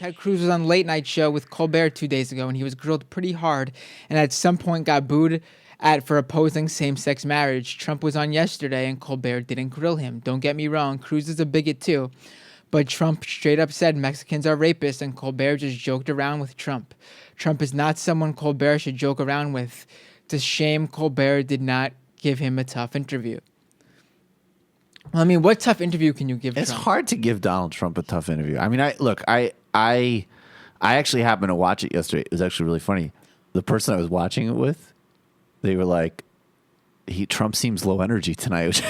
Ted Cruz was on Late Night Show with Colbert 2 days ago, and he was grilled pretty hard, and at some point got booed at for opposing same-sex marriage. Trump was on yesterday, and Colbert didn't grill him. Don't get me wrong, Cruz is a bigot too, but Trump straight up said Mexicans are rapists, and Colbert just joked around with Trump. Trump is not someone Colbert should joke around with. It's a shame Colbert did not give him a tough interview. Well, I mean, what tough interview can you give It's Trump? hard to give Donald Trump a tough interview. I mean, I actually happened to watch it yesterday. It was actually really funny. The person I was watching it with, they were like, Trump seems low energy tonight, which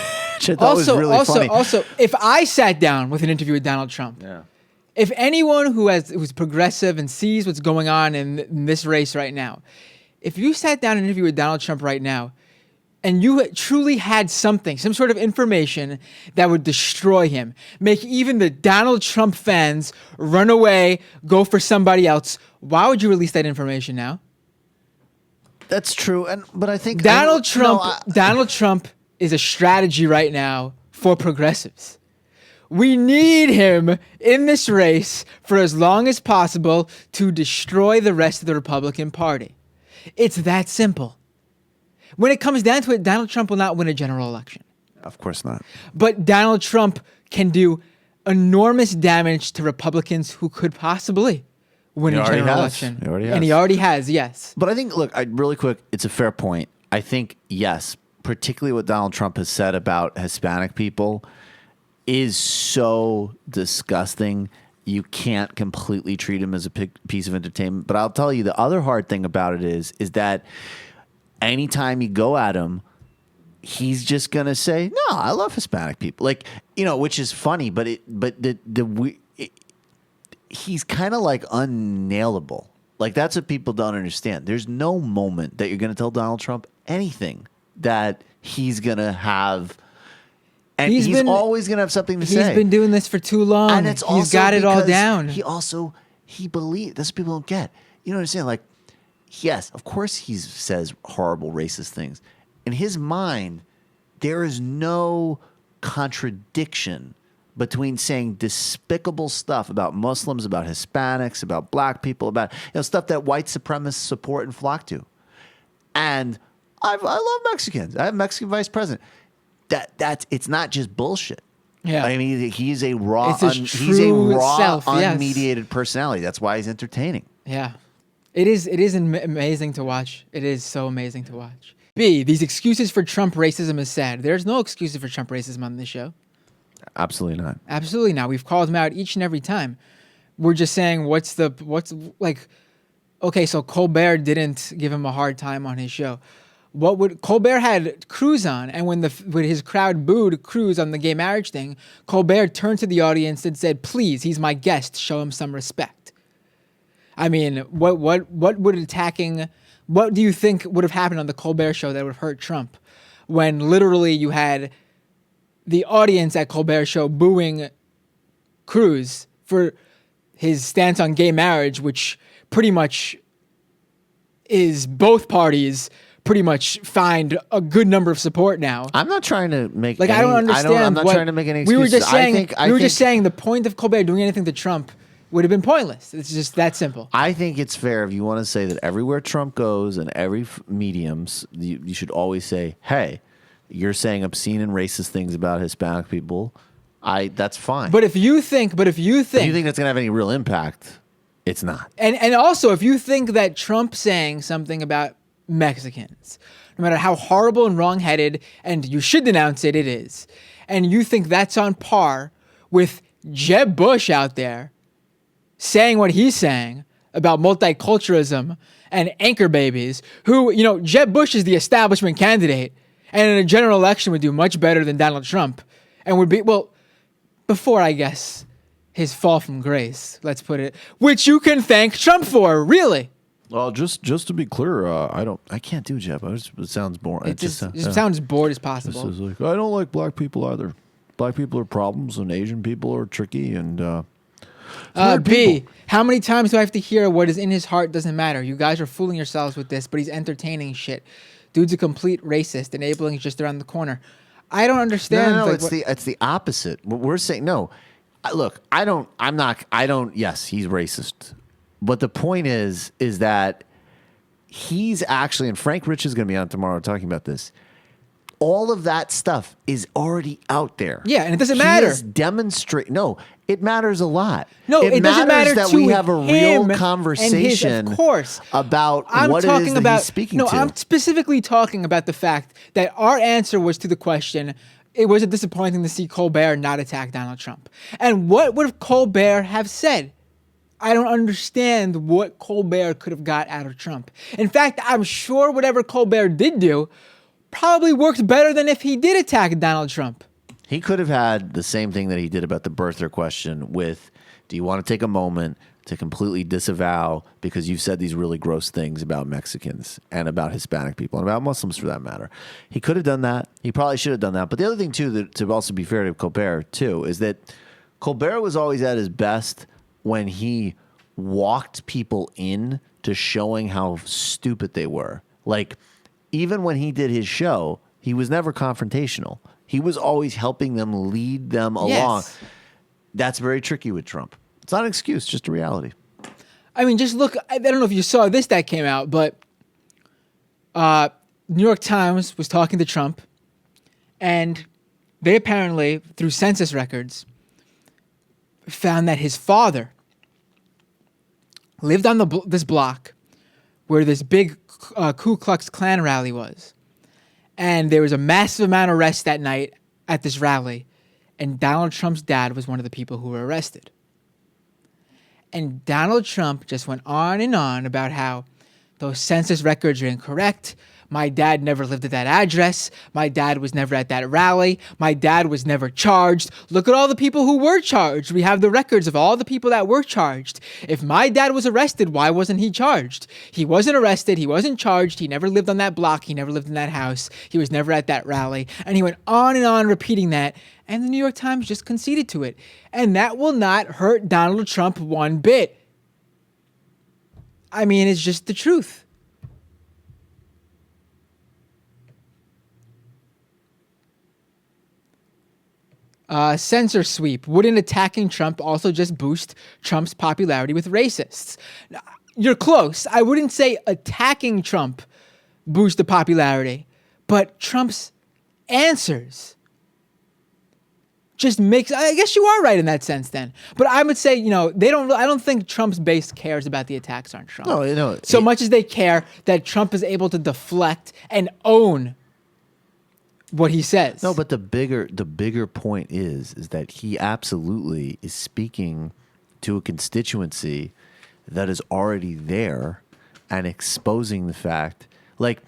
I thought was really funny. Also, if I sat down with an interview with Donald Trump, if anyone who's progressive and sees what's going on in this race right now, if you sat down and interviewed with Donald Trump right now, and you truly had something, some sort of information that would destroy him, make even the Donald Trump fans run away, go for somebody else, why would you release that information now? That's true, but I think Donald Trump is a strategy right now for progressives. We need him in this race for as long as possible to destroy the rest of the Republican Party. It's that simple. When it comes down to it, Donald Trump will not win a general election. Of course not. But Donald Trump can do enormous damage to Republicans who could possibly win a general election. He already has. And he already has, yes. But I think, look, really quick, it's a fair point. I think, yes, particularly what Donald Trump has said about Hispanic people is so disgusting. You can't completely treat him as a piece of entertainment. But I'll tell you, the other hard thing about it is that anytime you go at him, he's just gonna say, "No, I love Hispanic people," which is funny. But he's kind of like unnailable. Like that's what people don't understand. There's no moment that you're gonna tell Donald Trump anything that he's gonna have, and he's always gonna have something to say. He's been doing this for too long, and he's got it all down. He believes that's what people don't get. You know what I'm saying? Like, yes, of course he says horrible racist things. In his mind, there is no contradiction between saying despicable stuff about Muslims, about Hispanics, about black people, about stuff that white supremacists support and flock to. And I love Mexicans. I have a Mexican vice president. It's not just bullshit. Yeah. I mean, he's a raw, self, yes. unmediated personality. That's why he's entertaining. Yeah. It is amazing to watch. It is so amazing to watch. B, these excuses for Trump racism is sad. There's no excuses for Trump racism on this show. Absolutely not. Absolutely not. We've called him out each and every time. We're just saying okay, so Colbert didn't give him a hard time on his show. Colbert had Cruz on, and when his crowd booed Cruz on the gay marriage thing, Colbert turned to the audience and said, "Please, he's my guest. Show him some respect." I mean, what do you think would have happened on the Colbert show that would have hurt Trump when literally you had the audience at Colbert show booing Cruz for his stance on gay marriage, which pretty much is both parties pretty much find a good number of support now. I'm not trying to make I don't understand. I'm not trying to make any excuses. We were just saying the point of Colbert doing anything to Trump would have been pointless. It's just that simple. I think it's fair if you want to say that everywhere Trump goes and every mediums, you should always say, "Hey, you're saying obscene and racist things about Hispanic people." That's fine. But if you think that's going to have any real impact, it's not. And also, if you think that Trump saying something about Mexicans, no matter how horrible and wrongheaded, and you should denounce it, it is, and you think that's on par with Jeb Bush out there saying what he's saying about multiculturalism and anchor babies, who, Jeb Bush is the establishment candidate and in a general election would do much better than Donald Trump and would be, before, I guess, his fall from grace, let's put it, which you can thank Trump for, really. Well, just to be clear, I can't do Jeb. It sounds boring. It just sounds bored as possible. I don't like black people either. Black people are problems and Asian people are tricky and... B, how many times do I have to hear what is in his heart doesn't matter? You guys are fooling yourselves with this, but he's entertaining shit. Dude's a complete racist. Enabling is just around the corner. I don't understand. No, it's the opposite. What we're saying, no, Look, yes, he's racist. But the point is that he's actually, and Frank Rich is going to be on tomorrow talking about this. All of that stuff is already out there. Yeah, and it doesn't matter. No, it matters a lot. No, it doesn't matter that to we have a real him conversation and of course. about I'm what talking it is that about, he's speaking no, to. I'm specifically talking about the fact that our answer was to the question, it was disappointing to see Colbert not attack Donald Trump. And what would Colbert have said? I don't understand what Colbert could have got out of Trump. In fact, I'm sure whatever Colbert did do probably worked better than if he did attack Donald Trump. He could have had the same thing that he did about the birther question with, do you want to take a moment to completely disavow because you've said these really gross things about Mexicans and about Hispanic people and about Muslims for that matter. He could have done that. He probably should have done that. But the other thing, too, that, to also be fair to Colbert, too, is that Colbert was always at his best when he walked people in to showing how stupid they were. Like, even when he did his show, he was never confrontational. He was always helping them, lead them along. Yes. That's very tricky with Trump. It's not an excuse, just a reality. I mean, just look, I don't know if you saw this that came out, but New York Times was talking to Trump, and they apparently, through census records, found that his father lived on this block where this big Ku Klux Klan rally was. And there was a massive amount of arrests that night at this rally. And Donald Trump's dad was one of the people who were arrested. And Donald Trump just went on and on about how those census records are incorrect. My dad never lived at that address. My dad was never at that rally. My dad was never charged. Look at all the people who were charged. We have the records of all the people that were charged. If my dad was arrested, why wasn't he charged? He wasn't arrested. He wasn't charged. He never lived on that block. He never lived in that house. He was never at that rally. And he went on and on repeating that. And the New York Times just conceded to it. And that will not hurt Donald Trump one bit. I mean, it's just the truth. Censor sweep. Wouldn't attacking Trump also just boost Trump's popularity with racists? You're close. I wouldn't say attacking Trump boost the popularity, but Trump's answers just makes, I guess you are right in that sense then. But I would say, I don't think Trump's base cares about the attacks on Trump. No, so much as they care that Trump is able to deflect and own what he says. No, but the bigger point is that he absolutely is speaking to a constituency that is already there and exposing the fact, like,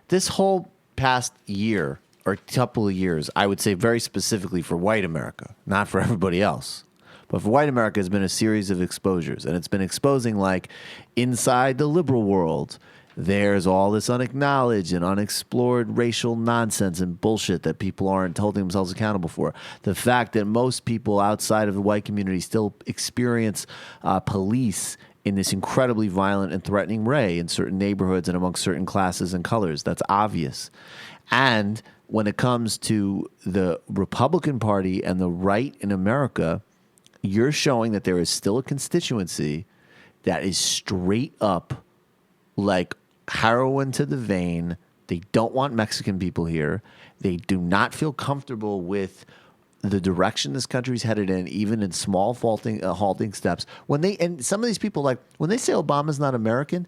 this whole past year or couple of years, I would say very specifically for white America, not for everybody else. But for white America, has been a series of exposures, and it's been exposing, like, inside the liberal world, there's all this unacknowledged and unexplored racial nonsense and bullshit that people aren't holding themselves accountable for. The fact that most people outside of the white community still experience police in this incredibly violent and threatening way in certain neighborhoods and amongst certain classes and colors. That's obvious. And when it comes to the Republican Party and the right in America, you're showing that there is still a constituency that is straight up like heroin to the vein. They don't want Mexican people here. They do not feel comfortable with the direction this country's headed in, even in small halting steps. And some of these people, like, when they say Obama's not American,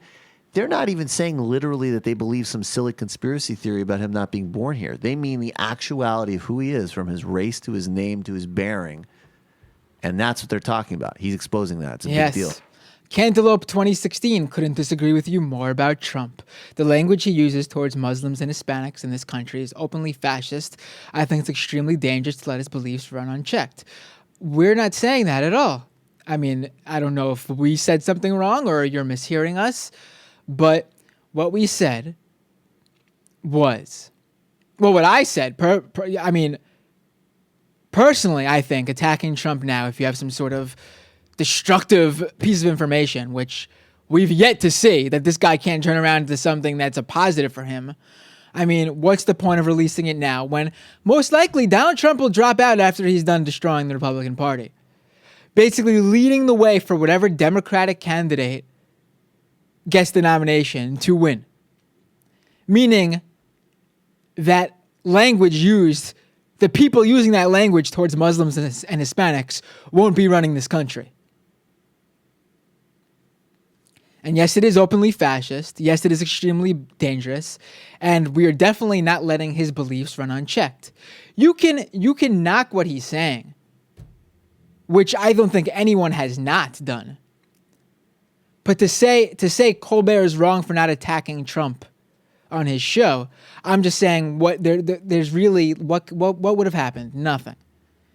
they're not even saying literally that they believe some silly conspiracy theory about him not being born here. They mean the actuality of who he is, from his race to his name to his bearing. And that's what they're talking about. He's exposing that. It's a big deal. Cantaloupe 2016 couldn't disagree with you more about Trump. The language he uses towards Muslims and Hispanics in this country is openly fascist. I think it's extremely dangerous to let his beliefs run unchecked. We're not saying that at all. I mean, I don't know if we said something wrong or you're mishearing us, but what we said was, what I said, personally, I think attacking Trump now, if you have some sort of destructive piece of information, which we've yet to see, that this guy can't turn around into something that's a positive for him. I mean, what's the point of releasing it now when most likely Donald Trump will drop out after he's done destroying the Republican Party? basically leading the way for whatever Democratic candidate gets the nomination to win. Meaning that language used, the people using that language towards Muslims and Hispanics won't be running this country. And yes, it is openly fascist. Yes, it is extremely dangerous. And we are definitely not letting his beliefs run unchecked. You can knock what he's saying, which I don't think anyone has not done. But to say Colbert is wrong for not attacking Trump on his show, I'm just saying there's really what would have happened? Nothing.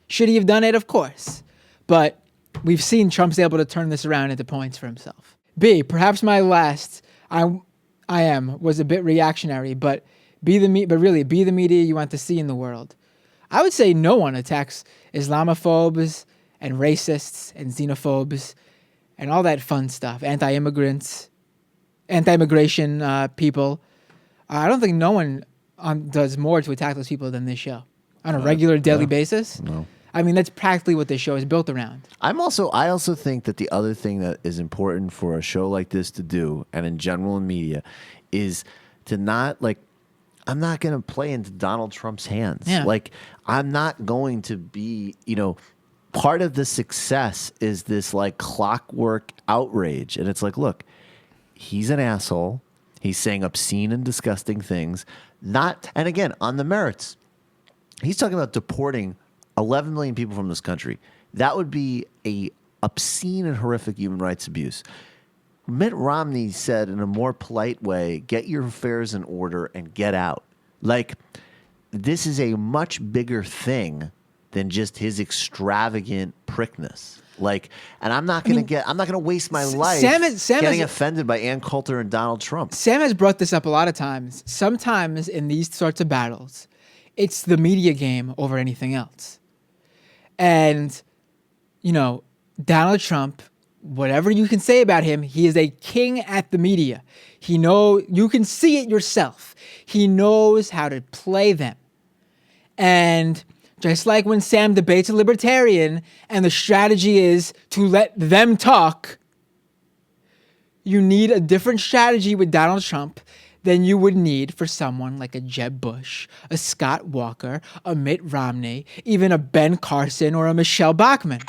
Should he have done it? Of course. But we've seen Trump's able to turn this around into points for himself. B, perhaps my last was a bit reactionary, but really be the media you want to see in the world. I would say no one attacks Islamophobes and racists and xenophobes and all that fun stuff, anti-immigrants, anti-immigration people. I don't think no one does more to attack those people than this show on a regular daily basis. No. I mean, that's practically what this show is built around. I also think that the other thing that is important for a show like this to do, and in general in media, is to not I'm not going to play into Donald Trump's hands. Yeah. I'm not going to be, part of the success is this clockwork outrage. And it's look, he's an asshole. He's saying obscene and disgusting things. And again, on the merits, he's talking about deporting 11 million people from this country. That would be a obscene and horrific human rights abuse. Mitt Romney said in a more polite way, get your affairs in order and get out. This is a much bigger thing than just his extravagant prickness. And I'm not going to waste my life getting offended by Ann Coulter and Donald Trump. Sam has brought this up a lot of times. Sometimes in these sorts of battles, it's the media game over anything else. And, Donald Trump, whatever you can say about him, he is a king at the media. You can see it yourself. He knows how to play them. And just like when Sam debates a libertarian and the strategy is to let them talk, you need a different strategy with Donald Trump than you would need for someone like a Jeb Bush, a Scott Walker, a Mitt Romney, even a Ben Carson or a Michelle Bachmann.